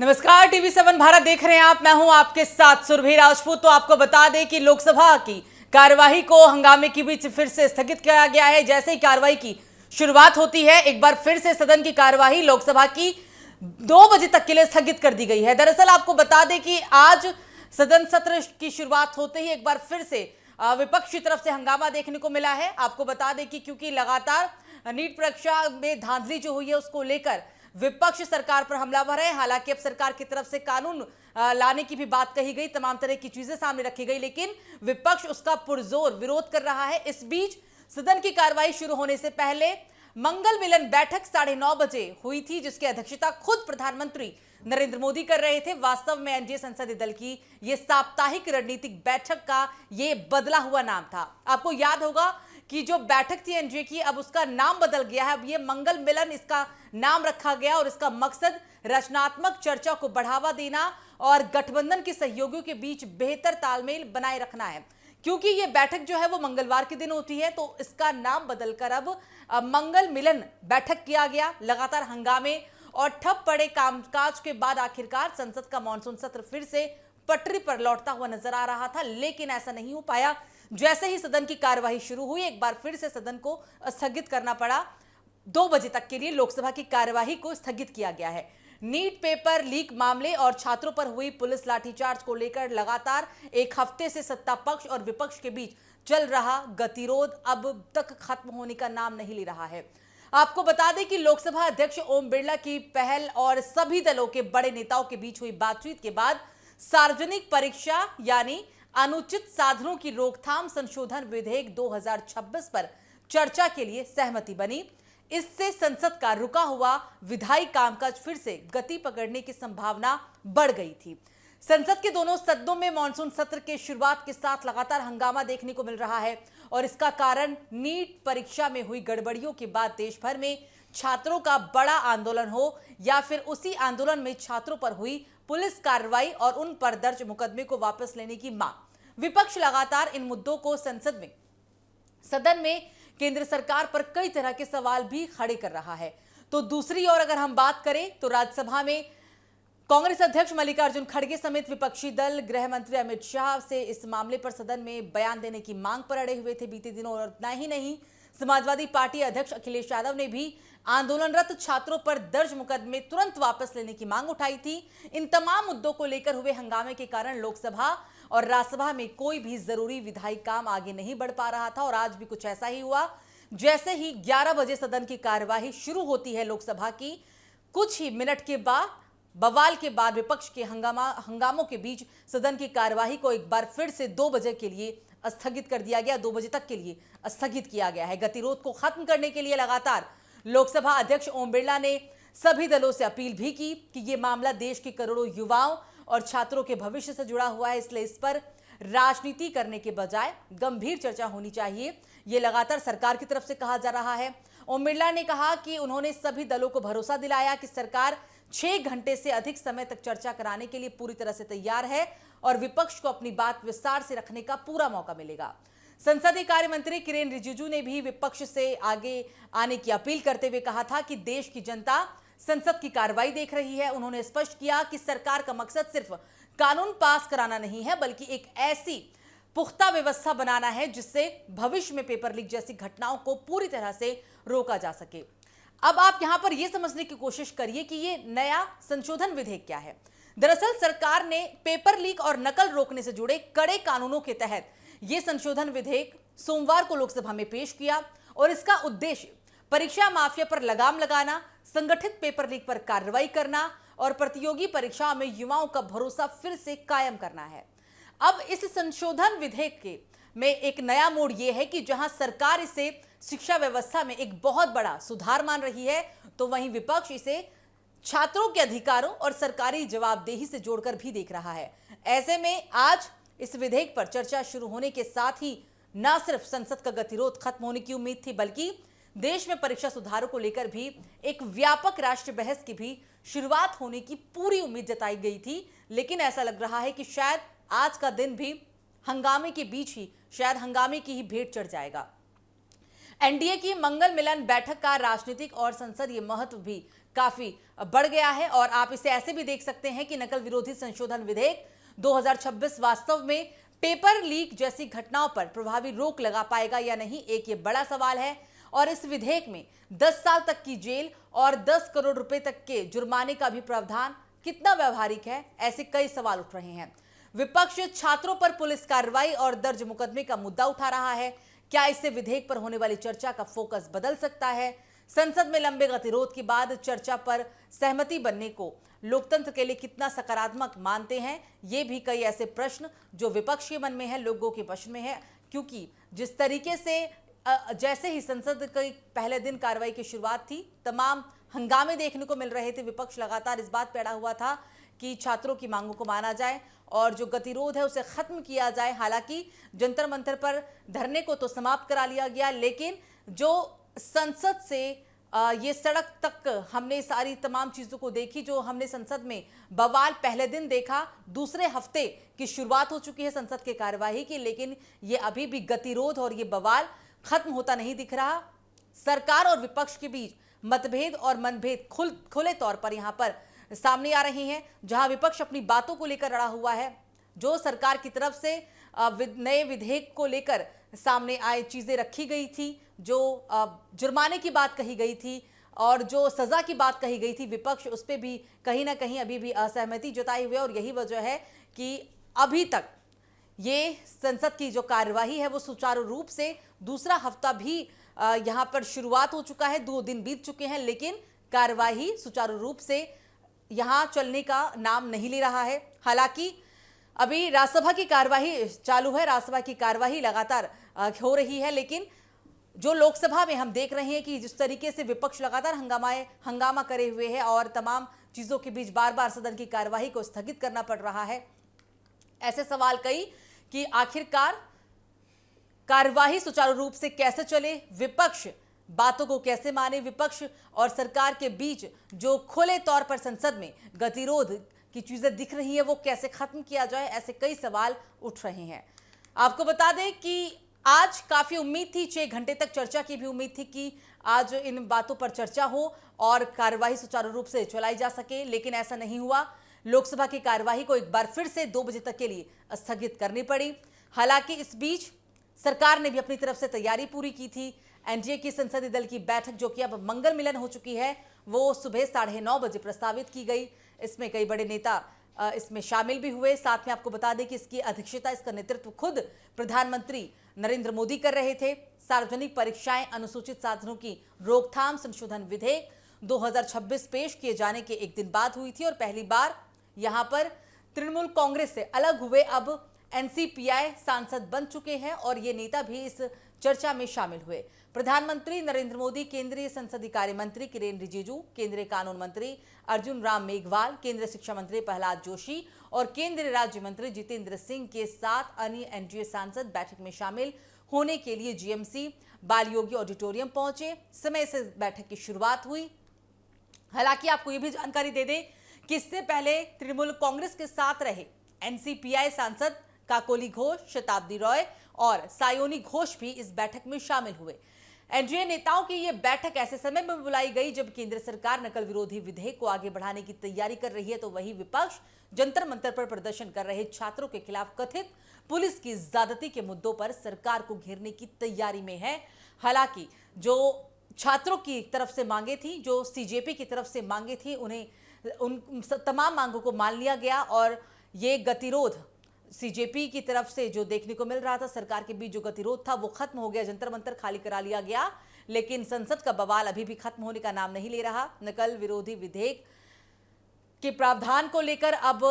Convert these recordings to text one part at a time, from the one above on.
नमस्कार, टीवी7 भारत देख रहे हैं आप। मैं हूं आपके साथ सुरभि राजपूत। तो आपको बता दें कि लोकसभा की कार्यवाही को हंगामे के बीच फिर से स्थगित किया गया है। जैसे ही कार्यवाही की शुरुआत होती है, एक बार फिर से सदन की कार्यवाही लोकसभा की 2 बजे तक के लिए स्थगित कर दी गई है। दरअसल आपको बता दें कि आज सदन सत्र की शुरुआत होते ही एक बार फिर से विपक्ष की तरफ से हंगामा देखने को मिला है। आपको बता दें कि क्योंकि लगातार नीट परीक्षा में धांधली जो हुई है उसको लेकर विपक्ष सरकार पर हमलावर है। हालांकि अब सरकार की तरफ से कानून लाने की भी बात कही गई, तमाम तरह की चीजें सामने रखी गई, लेकिन विपक्ष उसका पुरजोर विरोध कर रहा है। इस बीच सदन की कार्रवाई शुरू होने से पहले मंगल मिलन बैठक 9:30 बजे हुई थी, जिसकी अध्यक्षता खुद प्रधानमंत्री नरेंद्र मोदी कर रहे थे। वास्तव में एनडीए संसदीय दल की यह साप्ताहिक रणनीतिक बैठक का यह बदला हुआ नाम था। आपको याद होगा कि जो बैठक थी एनडीए की, अब उसका नाम बदल गया है। अब ये मंगल मिलन इसका नाम रखा गया और इसका मकसद रचनात्मक चर्चा को बढ़ावा देना और गठबंधन के सहयोगियों के बीच बेहतर तालमेल बनाए रखना है। क्योंकि ये बैठक जो है वो मंगलवार के दिन होती है, तो इसका नाम बदलकर अब मंगल मिलन बैठक किया गया। लगातार हंगामे और ठप पड़े कामकाज के बाद आखिरकार संसद का मॉनसून सत्र फिर से पटरी पर लौटता हुआ नजर आ रहा था, लेकिन ऐसा नहीं हो पाया। जैसे ही सदन की कार्यवाही शुरू हुई, एक बार फिर से सदन को स्थगित करना पड़ा। 2 बजे तक के लिए लोकसभा की कार्यवाही को स्थगित किया गया है। नीट पेपर लीक मामले और छात्रों पर हुई पुलिस लाठीचार्ज को लेकर लगातार एक हफ्ते से सत्ता पक्ष और विपक्ष के बीच चल रहा गतिरोध अब तक खत्म होने का नाम नहीं ले रहा है। आपको बता दें कि लोकसभा अध्यक्ष ओम बिरला की पहल और सभी दलों के बड़े नेताओं के बीच हुई बातचीत के बाद सार्वजनिक परीक्षा यानी अनुचित साधनों की रोकथाम संशोधन विधेयक 2026 पर चर्चा के लिए सहमति बनी। इससे संसद का रुका हुआ विधायी कामकाज फिर से गति पकड़ने की संभावना बढ़ गई थी। संसद के दोनों सदनों में मॉनसून सत्र के शुरुआत के साथ लगातार हंगामा देखने को मिल रहा है और इसका कारण नीट परीक्षा में हुई गड़बड़ियों के बाद देश भर में छात्रों का बड़ा आंदोलन हो या फिर उसी आंदोलन में छात्रों पर हुई पुलिस कार्रवाई और उन पर दर्ज मुकदमे को वापस लेने की मांग। विपक्ष लगातार इन मुद्दों को सदन में केंद्र सरकार पर कई तरह के सवाल भी खड़े कर रहा है। तो दूसरी ओर अगर हम बात करें तो राज्यसभा में कांग्रेस अध्यक्ष मल्लिकार्जुन खड़गे समेत विपक्षी दल गृह मंत्री अमित शाह से इस मामले पर सदन में बयान देने की मांग पर अड़े हुए थे बीते दिनों। और इतना ही नहीं, समाजवादी पार्टी अध्यक्ष अखिलेश यादव ने भी आंदोलनरत छात्रों पर दर्ज मुकदमे तुरंत वापस लेने की मांग उठाई थी। इन तमाम मुद्दों को लेकर हुए हंगामे के कारण लोकसभा और राज्यसभा में कोई भी जरूरी विधायी काम आगे नहीं बढ़ पा रहा था और आज भी कुछ ऐसा ही हुआ। जैसे ही 11 बजे सदन की कार्यवाही शुरू होती है लोकसभा की, कुछ ही मिनट के बाद बवाल के बाद विपक्ष के हंगामों के बीच सदन की कार्यवाही को एक बार फिर से 2 बजे के लिए स्थगित कर दिया गया। 2 बजे तक के लिए स्थगित किया गया है। गतिरोध को खत्म करने के लिए लगातार लोकसभा अध्यक्ष ओम बिरला ने सभी दलों से अपील भी की कि यह मामला देश के करोड़ों युवाओं और छात्रों के भविष्य से जुड़ा हुआ है, इसलिए इस पर राजनीति करने के बजाय गंभीर चर्चा होनी चाहिए। यह लगातार सरकार की तरफ से कहा जा रहा है। ओम बिरला ने कहा कि उन्होंने सभी दलों को भरोसा दिलाया कि सरकार 6 घंटे से अधिक समय तक चर्चा कराने के लिए पूरी तरह से तैयार है और विपक्ष को अपनी बात विस्तार से रखने का पूरा मौका मिलेगा। संसदीय कार्य मंत्री किरेन रिजिजू ने भी विपक्ष से आगे आने की अपील करते हुए कहा था कि देश की जनता संसद की कार्रवाई देख रही है। उन्होंने स्पष्ट किया कि सरकार का मकसद सिर्फ कानून पास कराना नहीं है, बल्कि एक ऐसी पुख्ता व्यवस्था बनाना है जिससे भविष्य में पेपर लीक जैसी घटनाओं को पूरी तरह से रोका जा सके। अब आप यहां पर यह समझने की कोशिश करिए कि यह नया संशोधन विधेयक क्या है। दरअसल सरकार ने पेपर लीक और नकल रोकने से जुड़े कड़े कानूनों के तहत यह संशोधन विधेयक सोमवार को लोकसभा में पेश किया और इसका उद्देश्य परीक्षा माफिया पर लगाम लगाना, संगठित पेपर लीक पर कार्रवाई करना और प्रतियोगी परीक्षाओं में युवाओं का भरोसा फिर से कायम करना है। अब इस संशोधन विधेयक में एक नया मोड़ यह है कि जहां सरकार इसे शिक्षा व्यवस्था में एक बहुत बड़ा सुधार मान रही है, तो वहीं विपक्ष इसे छात्रों के अधिकारों और सरकारी जवाबदेही से जोड़कर भी देख रहा है। ऐसे में आज इस विधेयक पर चर्चा शुरू होने के साथ ही न सिर्फ संसद का गतिरोध खत्म होने की उम्मीद थी, बल्कि देश में परीक्षा सुधारों को लेकर भी एक व्यापक राष्ट्रीय बहस की भी शुरुआत होने की पूरी उम्मीद जताई गई थी। लेकिन ऐसा लग रहा है कि शायद आज का दिन भी हंगामे के बीच ही शायद हंगामे की ही भेंट चढ़ जाएगा। एनडीए की मंगल मिलन बैठक का राजनीतिक और संसदीय महत्व भी काफी बढ़ गया है और आप इसे ऐसे भी देख सकते हैं कि नकल विरोधी संशोधन विधेयक 2026 वास्तव में पेपर लीक जैसी घटनाओं पर प्रभावी रोक लगा पाएगा या नहीं, एक ये बड़ा सवाल है। और इस विधेयक में 10 साल तक की जेल और 10 करोड़ रुपए तक के जुर्माने का भी प्रावधान कितना व्यवहारिक है, ऐसे कई सवाल उठ रहे हैं। विपक्ष छात्रों पर पुलिस कार्रवाई और दर्ज मुकदमे का मुद्दा उठा रहा है। क्या इससे विधेयक पर होने वाली चर्चा का फोकस बदल सकता है? संसद में लंबे गतिरोध के बाद चर्चा पर सहमति बनने को लोकतंत्र के लिए कितना सकारात्मक मानते हैं? ये भी कई ऐसे प्रश्न जो विपक्ष के मन में है, लोगों के प्रश्न में है, क्योंकि जिस तरीके से जैसे ही संसद के पहले दिन कार्रवाई की शुरुआत थी, तमाम हंगामे देखने को मिल रहे थे। विपक्ष लगातार इस बात पे अड़ा हुआ था कि छात्रों की मांगों को माना जाए और जो गतिरोध है उसे खत्म किया जाए। हालांकि जंतर मंतर पर धरने को तो समाप्त करा लिया गया, लेकिन जो संसद से ये सड़क तक हमने सारी तमाम चीजों को देखी, जो हमने संसद में बवाल पहले दिन देखा, दूसरे हफ्ते की शुरुआत हो चुकी है संसद के कार्यवाही की, लेकिन ये अभी भी गतिरोध और ये बवाल खत्म होता नहीं दिख रहा। सरकार और विपक्ष के बीच मतभेद और मनभेद खुले तौर पर यहां पर सामने आ रहे हैं, जहां विपक्ष अपनी बातों को लेकर अड़ा हुआ है। जो सरकार की तरफ से नए विधेयक को लेकर सामने आए चीजें रखी गई थी, जो जुर्माने की बात कही गई थी और जो सजा की बात कही गई थी, विपक्ष उस पर भी कहीं ना कहीं अभी भी असहमति जताई हुई है। और यही वजह है कि अभी तक ये संसद की जो कार्यवाही है वो सुचारू रूप से, दूसरा हफ्ता भी यहाँ पर शुरुआत हो चुका है, 2 दिन बीत चुके हैं, लेकिन कार्यवाही सुचारू रूप से यहाँ चलने का नाम नहीं ले रहा है। हालांकि अभी राज्यसभा की कार्यवाही चालू है, राज्यसभा की कार्यवाही लगातार हो रही है, लेकिन जो लोकसभा में हम देख रहे हैं कि जिस तरीके से विपक्ष लगातार हंगामा करे हुए है और तमाम चीजों के बीच बार बार सदन की कार्यवाही को स्थगित करना पड़ रहा है। ऐसे सवाल कई कि आखिरकार कार्यवाही सुचारू रूप से कैसे चले, विपक्ष बातों को कैसे माने, विपक्ष और सरकार के बीच जो खुले तौर पर संसद में गतिरोध की चीजें दिख रही है वो कैसे खत्म किया जाए, ऐसे कई सवाल उठ रहे हैं। आपको बता दें कि आज काफी उम्मीद थी, 6 घंटे तक चर्चा की भी उम्मीद थी कि आज इन बातों पर चर्चा हो और कार्यवाही सुचारू रूप से चलाई जा सके, लेकिन ऐसा नहीं हुआ। लोकसभा की कार्यवाही को एक बार फिर से 2 बजे तक के लिए स्थगित करनी पड़ी। हालांकि इस बीच सरकार ने भी अपनी तरफ से तैयारी पूरी की थी। एनडीए की संसदीय दल की बैठक, जो कि अब मंगल मिलन हो चुकी है, वो सुबह 9:30 बजे प्रस्तावित की गई। इसमें कई बड़े नेता इसमें शामिल भी हुए। साथ में आपको बता दें कि इसकी अध्यक्षता, इसका नेतृत्व खुद प्रधानमंत्री नरेंद्र मोदी कर रहे थे। सार्वजनिक परीक्षाएं अनुसूचित साधनों की रोकथाम संशोधन विधेयक 2026 पेश किए जाने के एक दिन बाद हुई थी और पहली बार यहां पर तृणमूल कांग्रेस से अलग हुए अब एनसीपीआई सांसद बन चुके हैं और ये नेता भी इस चर्चा में शामिल हुए। प्रधानमंत्री नरेंद्र मोदी, केंद्रीय संसदीय कार्य मंत्री किरेन रिजिजू, केंद्रीय कानून मंत्री अर्जुन राम मेघवाल, केंद्रीय शिक्षा मंत्री प्रहलाद जोशी और केंद्रीय राज्य मंत्री जितेंद्र सिंह के साथ अन्य एनडीए सांसद बैठक में शामिल होने के लिए जीएमसी बालयोगी ऑडिटोरियम पहुंचे। समय से बैठक की शुरुआत हुई। हालांकि आपको ये भी जानकारी दे दें कि इससे पहले तृणमूल कांग्रेस के साथ रहे एनसीपीआई सांसद काकोली घोष, शताब्दी रॉय और सायोनी घोष भी इस बैठक में शामिल हुए। एनडीए नेताओं की यह बैठक ऐसे समय में बुलाई गई जब केंद्र सरकार नकल विरोधी विधेयक को आगे बढ़ाने की तैयारी कर रही है, तो वही विपक्ष जंतर मंतर पर प्रदर्शन कर रहे छात्रों के खिलाफ कथित पुलिस की ज्यादती के मुद्दों पर सरकार को घेरने की तैयारी में है। हालांकि जो छात्रों की तरफ से मांगे थी, जो सीजेपी की तरफ से मांगे थी, उन्हें उन तमाम मांगों को मान लिया गया और ये गतिरोध सीजेपी की तरफ से जो देखने को मिल रहा था, सरकार के बीच जो गतिरोध था वो खत्म हो गया, जंतर मंतर खाली करा लिया गया। लेकिन संसद का बवाल अभी भी खत्म होने का नाम नहीं ले रहा। नकल विरोधी विधेयक के प्रावधान को लेकर अब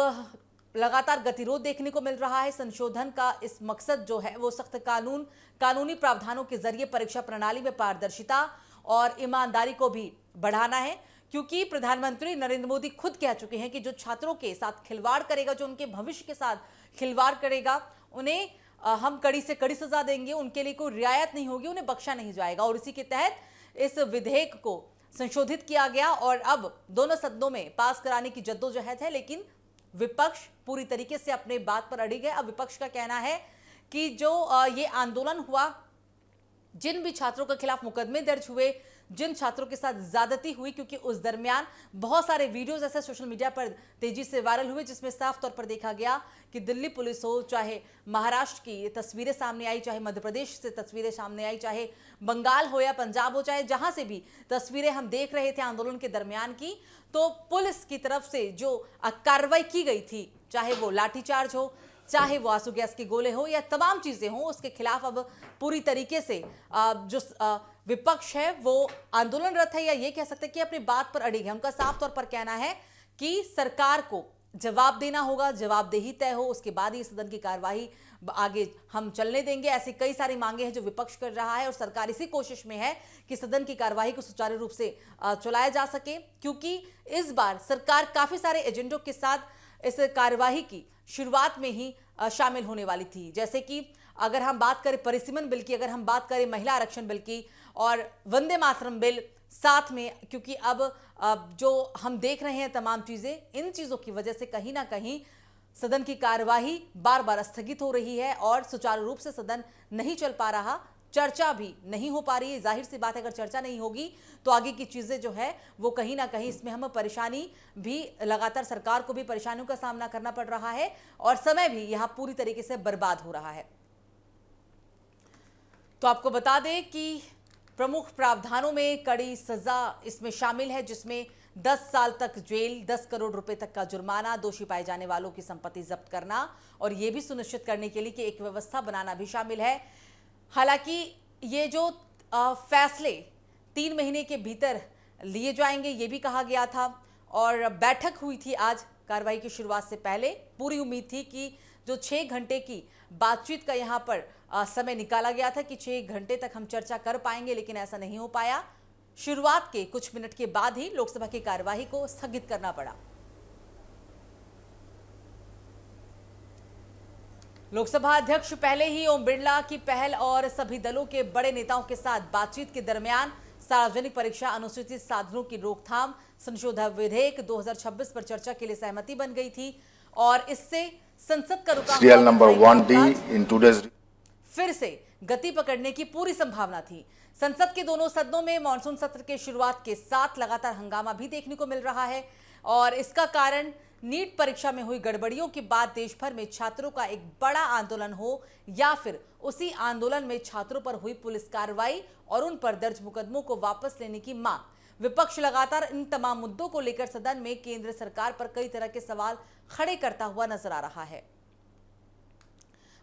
लगातार गतिरोध देखने को मिल रहा है। संशोधन का इस मकसद जो है वो सख्त कानूनी प्रावधानों के जरिए परीक्षा प्रणाली में पारदर्शिता और ईमानदारी को भी बढ़ाना है, क्योंकि प्रधानमंत्री नरेंद्र मोदी खुद कह चुके हैं कि जो छात्रों के साथ खिलवाड़ करेगा, जो उनके भविष्य के साथ खिलवाड़ करेगा, उन्हें हम कड़ी से कड़ी सजा देंगे, उनके लिए कोई रियायत नहीं होगी, उन्हें बख्शा नहीं जाएगा। और इसी के तहत इस विधेयक को संशोधित किया गया और अब दोनों सदनों में पास कराने की जद्दोजहद है, लेकिन विपक्ष पूरी तरीके से अपने बात पर अड़ी गए। अब विपक्ष का कहना है कि जो ये आंदोलन हुआ जिन भी छात्रों के खिलाफ मुकदमे दर्ज हुए, जिन छात्रों के साथ ज्यादती हुई, क्योंकि उस दरमियान बहुत सारे वीडियोस ऐसे सोशल मीडिया पर तेजी से वायरल हुए जिसमें साफ तौर पर देखा गया कि दिल्ली पुलिस हो, चाहे महाराष्ट्र की तस्वीरें सामने आई, चाहे मध्य प्रदेश से तस्वीरें सामने आई, चाहे बंगाल हो या पंजाब हो, चाहे जहां से भी तस्वीरें हम देख रहे थे आंदोलन के दरमियान की, तो पुलिस की तरफ से जो कार्रवाई की गई थी, चाहे वो लाठीचार्ज हो, चाहे वो आंसू गैस के गोले हो या तमाम चीजें हो, उसके खिलाफ अब पूरी तरीके से जो विपक्ष है वो आंदोलनरत है, या ये कह सकते हैं कि अपनी बात पर अड़ी है। उनका साफ तौर पर कहना है कि सरकार को जवाब देना होगा, जवाबदेही तय हो, उसके बाद ही सदन की कार्यवाही आगे हम चलने देंगे। ऐसी कई सारी मांगे हैं जो विपक्ष कर रहा है और सरकार इसी कोशिश में है कि सदन की कार्यवाही को सुचारू रूप से चलाया जा सके, क्योंकि इस बार सरकार काफी सारे एजेंडों के साथ इस कार्यवाही की शुरुआत में ही शामिल होने वाली थी। जैसे कि अगर हम बात करें परिसीमन बिल की, अगर हम बात करें महिला आरक्षण बिल की और वंदे मातरम बिल साथ में, क्योंकि अब जो हम देख रहे हैं तमाम चीजें, इन चीजों की वजह से कहीं ना कहीं सदन की कार्यवाही बार बार स्थगित हो रही है और सुचारू रूप से सदन नहीं चल पा रहा, चर्चा भी नहीं हो पा रही है। जाहिर सी बात है, अगर चर्चा नहीं होगी तो आगे की चीजें जो है वो कहीं ना कहीं इसमें हमें परेशानी भी, लगातार सरकार को भी परेशानियों का सामना करना पड़ रहा है और समय भी यहां पूरी तरीके से बर्बाद हो रहा है। तो आपको बता दें कि प्रमुख प्रावधानों में कड़ी सजा इसमें शामिल है, जिसमें 10 साल तक जेल, 10 करोड़ रुपए तक का जुर्माना, दोषी पाए जाने वालों की संपत्ति जब्त करना और यह भी सुनिश्चित करने के लिए कि एक व्यवस्था बनाना भी शामिल है। हालांकि ये जो फैसले 3 महीने के भीतर लिए जाएंगे ये भी कहा गया था और बैठक हुई थी आज कार्रवाई की शुरुआत से पहले। पूरी उम्मीद थी कि जो 6 घंटे की बातचीत का यहाँ पर समय निकाला गया था कि 6 घंटे तक हम चर्चा कर पाएंगे, लेकिन ऐसा नहीं हो पाया। शुरुआत के कुछ मिनट के बाद ही लोकसभा की कार्यवाही को स्थगित करना पड़ा। लोकसभा अध्यक्ष पहले ही ओम बिरला की पहल और सभी दलों के बड़े नेताओं के साथ बातचीत के दरमियान सार्वजनिक परीक्षा अनुसूचित साधनों की रोकथाम संशोधन विधेयक 2026 पर चर्चा के लिए सहमति बन गई थी और इससे संसद का रुका serial number 1D in today's फिर से गति पकड़ने की पूरी संभावना थी। संसद के दोनों सदनों में मानसून सत्र के शुरुआत के साथ लगातार हंगामा भी देखने को मिल रहा है और इसका कारण नीट परीक्षा में हुई गड़बड़ियों के बाद देश भर में छात्रों का एक बड़ा आंदोलन हो या फिर उसी आंदोलन में छात्रों पर हुई पुलिस कार्रवाई और उन पर दर्ज मुकदमों को वापस लेने की मांग। विपक्ष लगातार इन तमाम मुद्दों को लेकर सदन में केंद्र सरकार पर कई तरह के सवाल खड़े करता हुआ नजर आ रहा है।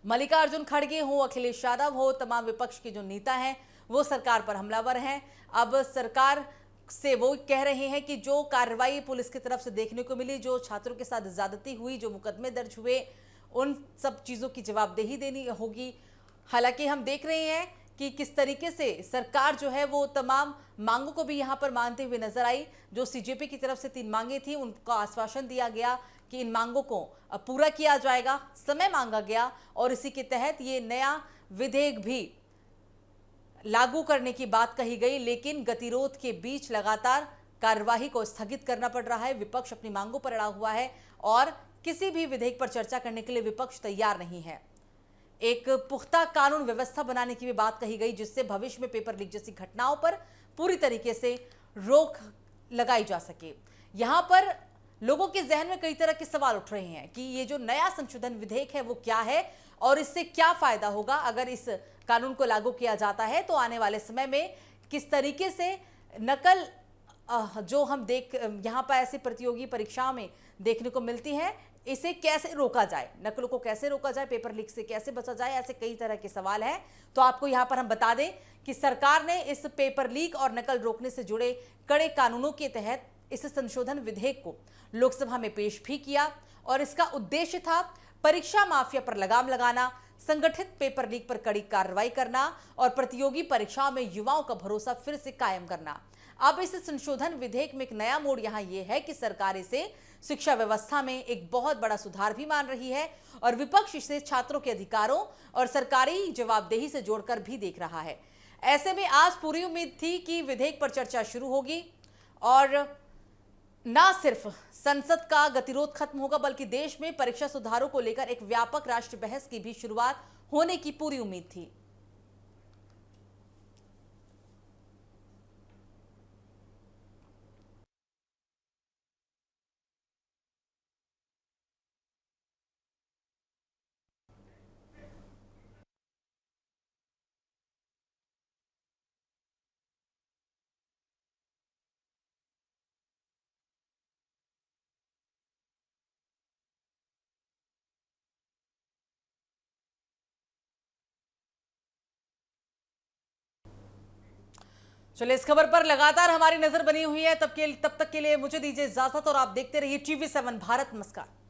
मल्लिकार्जुन खड़गे हो, अखिलेश यादव हो, तमाम विपक्ष के जो नेता हैं वो सरकार पर हमलावर हैं। अब सरकार से वो कह रहे हैं कि जो कार्रवाई पुलिस की तरफ से देखने को मिली, जो छात्रों के साथ ज्यादती हुई, जो मुकदमे दर्ज हुए, उन सब चीज़ों की जवाबदेही देनी होगी। हालांकि हम देख रहे हैं कि किस तरीके से सरकार जो है वो तमाम मांगों को भी यहाँ पर मानते हुए नजर आई। जो सीजेपी की तरफ से 3 मांगे थी उनका आश्वासन दिया गया कि इन मांगों को पूरा किया जाएगा, समय मांगा गया और इसी के तहत ये नया विधेयक भी लागू करने की बात कही गई। लेकिन गतिरोध के बीच लगातार कार्यवाही को स्थगित करना पड़ रहा है। विपक्ष अपनी मांगों पर अड़ा हुआ है और किसी भी विधेयक पर चर्चा करने के लिए विपक्ष तैयार नहीं है। एक पुख्ता कानून व्यवस्था बनाने की भी बात कही गई जिससे भविष्य में पेपर लीक जैसी घटनाओं पर पूरी तरीके से रोक लगाई जा सके। यहां पर लोगों के जहन में कई तरह के सवाल उठ रहे हैं कि ये जो नया संशोधन विधेयक है वो क्या है और इससे क्या फायदा होगा। अगर इस कानून को लागू किया जाता है तो आने वाले समय में किस तरीके से नकल जो हम यहाँ पर ऐसी प्रतियोगी परीक्षाओं में देखने को मिलती है, इसे कैसे रोका जाए, नकलों को कैसे रोका जाए, पेपर लीक से कैसे बचा जाए, ऐसे कई तरह के सवाल हैं। तो आपको यहाँ पर हम बता दें कि सरकार ने इस पेपर लीक और नकल रोकने से जुड़े कड़े कानूनों के तहत इस संशोधन विधेयक को लोकसभा में पेश भी किया और इसका उद्देश्य था परीक्षा माफिया पर लगाम लगाना, संगठित पेपर लीक पर कड़ी कार्रवाई करना और प्रतियोगी परीक्षाओं में युवाओं का भरोसा फिर से कायम करना। अब इस संशोधन विधेयक में एक नया मोड़ यहां यह है कि सरकार इसे शिक्षा व्यवस्था में एक बहुत बड़ा सुधार भी मान रही है और विपक्ष इसे छात्रों के अधिकारों और सरकारी जवाबदेही से जोड़कर भी देख रहा है। ऐसे में आज पूरी उम्मीद थी कि विधेयक पर चर्चा शुरू होगी और ना सिर्फ संसद का गतिरोध खत्म होगा बल्कि देश में परीक्षा सुधारों को लेकर एक व्यापक राष्ट्रीय बहस की भी शुरुआत होने की पूरी उम्मीद थी। चलिए, इस खबर पर लगातार हमारी नजर बनी हुई है। तब तक के लिए मुझे दीजिए इजाजत और आप देखते रहिए TV7 भारत। नमस्कार।